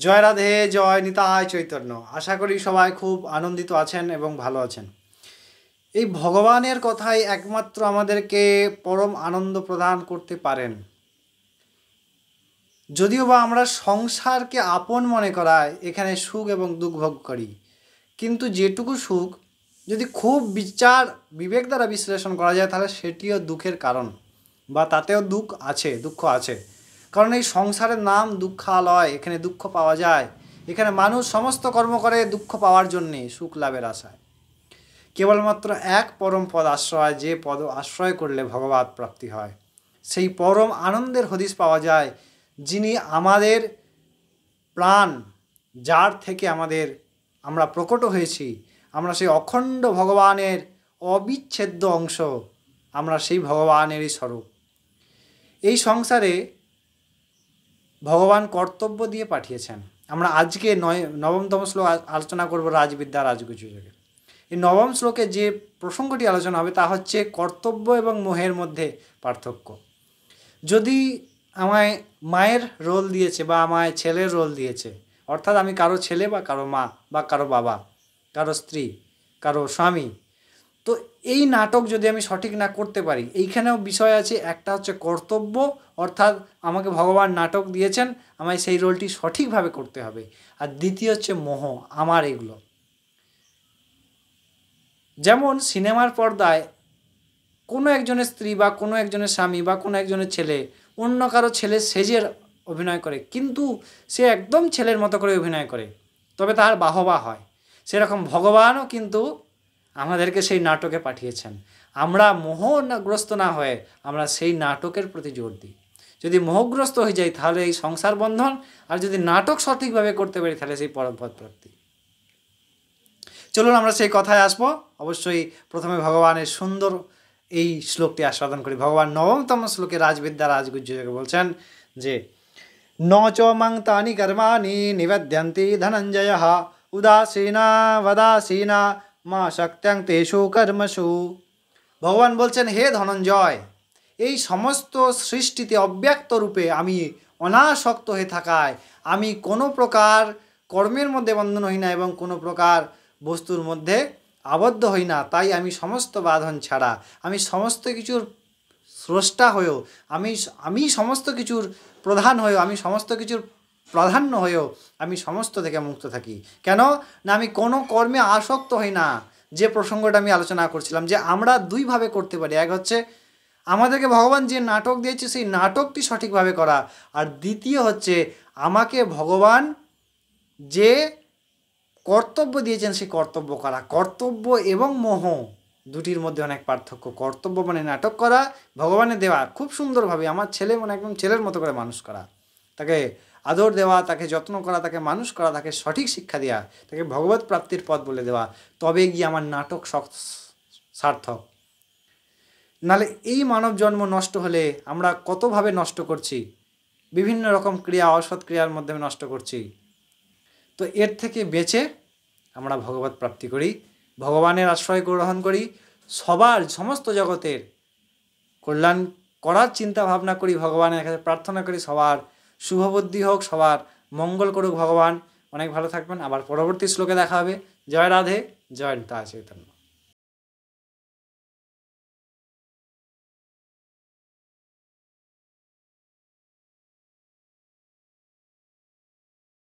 জয় রাধে, জয় নিতাই চৈতন্য। আশা করি সবাই খুব আনন্দিত আছেন এবং ভালো আছেন। এই ভগবানের কথাই একমাত্র আমাদেরকে পরম আনন্দ প্রদান করতে পারেন। যদিও বা আমরা সংসারকে আপন মনে করায় এখানে সুখ এবং দুঃখ ভোগ করি, কিন্তু যেটুকু সুখ যদি খুব বিচার বিবেক দ্বারা বিশ্লেষণ করা যায় তাহলে সেটিও দুঃখের কারণ, বা তাতেও দুঃখ আছে। কারণ এই সংসারের নাম দুঃখালয়, এখানে দুঃখ পাওয়া যায়। এখানে মানুষ সমস্ত কর্ম করে দুঃখ পাওয়ার জন্যে, সুখ লাভের আশায়। কেবলমাত্র এক পরম পদ আশ্রয়, যে পদ আশ্রয় করলে ভগবৎ প্রাপ্তি হয়, সেই পরম আনন্দের হদিশ পাওয়া যায়, যিনি আমাদের প্রাণ, যার থেকে আমরা প্রকট হয়েছি, আমরা সেই অখণ্ড ভগবানের অবিচ্ছেদ্য অংশ, আমরা সেই ভগবানেরই স্বরূপ। এই সংসারে ভগবান কর্তব্য দিয়ে পাঠিয়েছেন। আমরা আজকে নবমতম শ্লোক আলোচনা করব, রাজবিদ্যা রাজগুজযোগে। এই নবম শ্লোকে যে প্রসঙ্গটি আলোচনা হবে তা হচ্ছে কর্তব্য এবং মোহের মধ্যে পার্থক্য। যদি আমায় মায়ের রোল দিয়েছে বা আমায় ছেলের রোল দিয়েছে, অর্থাৎ আমি কারো ছেলে বা কারো মা বা কারো বাবা, কারো স্ত্রী, কারো স্বামী, তো এই নাটক যদি আমি সঠিক না করতে পারি, এইখানেও বিষয় আছে। একটা হচ্ছে কর্তব্য, অর্থাৎ আমাকে ভগবান নাটক দিয়েছেন, আমায় সেই রোলটি সঠিকভাবে করতে হবে। আর দ্বিতীয় হচ্ছে মোহ, আমার এগুলো। যেমন সিনেমার পর্দায় কোনো একজনের স্ত্রী বা কোনো একজনের স্বামী বা কোনো একজনের ছেলে অন্য কারো ছেলে সেজে অভিনয় করে, কিন্তু সে একদম ছেলের মতো করে অভিনয় করে, তবে তার বাহবা হয়। সেরকম ভগবানও কিন্তু আমাদেরকে সেই নাটকে পাঠিয়েছেন। আমরা মোহগ্রস্ত না হয়ে আমরা সেই নাটকের প্রতি জোর দিই। যদি মোহগ্রস্ত হয়ে যাই তাহলে এই সংসার বন্ধন, আর যদি নাটক সঠিকভাবে করতে পারি তাহলে সেই পরমপদ প্রাপ্তি। চলুন আমরা সেই কথায় আসবো। অবশ্যই প্রথমে ভগবানের সুন্দর এই শ্লোকটি আস্বাদন করি। ভগবান নবমতম শ্লোকে রাজবিদ্যা রাজগুজযোগে বলছেন যে ন চ মাং তানি কর্মাণি নিবেদ্যন্তি ধনঞ্জয় উদাসীনা বদাসীনা মা শক্ত্যং তেষু কর্মসু। ভগবান বলছেন, হে ধনঞ্জয়, এই সমস্ত সৃষ্টিতে অব্যক্ত রূপে আমি অনাসক্ত হয়ে থাকায় আমি কোনো প্রকার কর্মের মধ্যে বন্ধন হই না এবং কোনো প্রকার বস্তুর মধ্যে আবদ্ধ হই না। তাই আমি সমস্ত বাঁধন ছাড়া, আমি সমস্ত কিছুর স্রষ্টা হয়েও, আমি সমস্ত কিছুর প্রধান হয়েও, আমি সমস্ত কিছুর প্রাধান্য হয়েও আমি সমস্ত থেকে মুক্ত থাকি। কেন না, আমি কোনো কর্মে আসক্ত হই না। যে প্রসঙ্গটা আমি আলোচনা করছিলাম, যে আমরা দুইভাবে করতে পারি। এক হচ্ছে আমাদেরকে ভগবান যে নাটক দিয়েছে সেই নাটকটি সঠিকভাবে করা, আর দ্বিতীয় হচ্ছে আমাকে ভগবান যে কর্তব্য দিয়েছেন সেই কর্তব্য করা। কর্তব্য এবং মোহ দুটির মধ্যে অনেক পার্থক্য। কর্তব্য মানে নাটক করা, ভগবানের দেওয়া খুব সুন্দরভাবে, আমার ছেলে মানে একদম ছেলের মতো করে মানুষ করা, তাকে আদর দেওয়া, তাকে যত্ন করা, তাকে মানুষ করা, তাকে সঠিক শিক্ষা দেওয়া, তাকে ভগবত প্রাপ্তির পথ বলে দেওয়া, তবে গিয়ে আমার নাটক সার্থক। নাহলে এই মানব জন্ম নষ্ট হলে আমরা কতভাবে নষ্ট করছি, বিভিন্ন রকম ক্রিয়া, অসৎ ক্রিয়ার মধ্যে নষ্ট করছি। তো এর থেকে বেঁচে আমরা ভগবত প্রাপ্তি করি, ভগবানের আশ্রয় গ্রহণ করি, সমস্ত জগতের কল্যাণ করার চিন্তা ভাবনা করি, ভগবানের কাছে প্রার্থনা করি সবার শুভবুদ্ধি হোক, সবার মঙ্গল করুক ভগবান। অনেক ভালো থাকবেন। আবার পরবর্তী শ্লোকে দেখা হবে। জয় রাধে, জয় নিতাই চৈতন্য।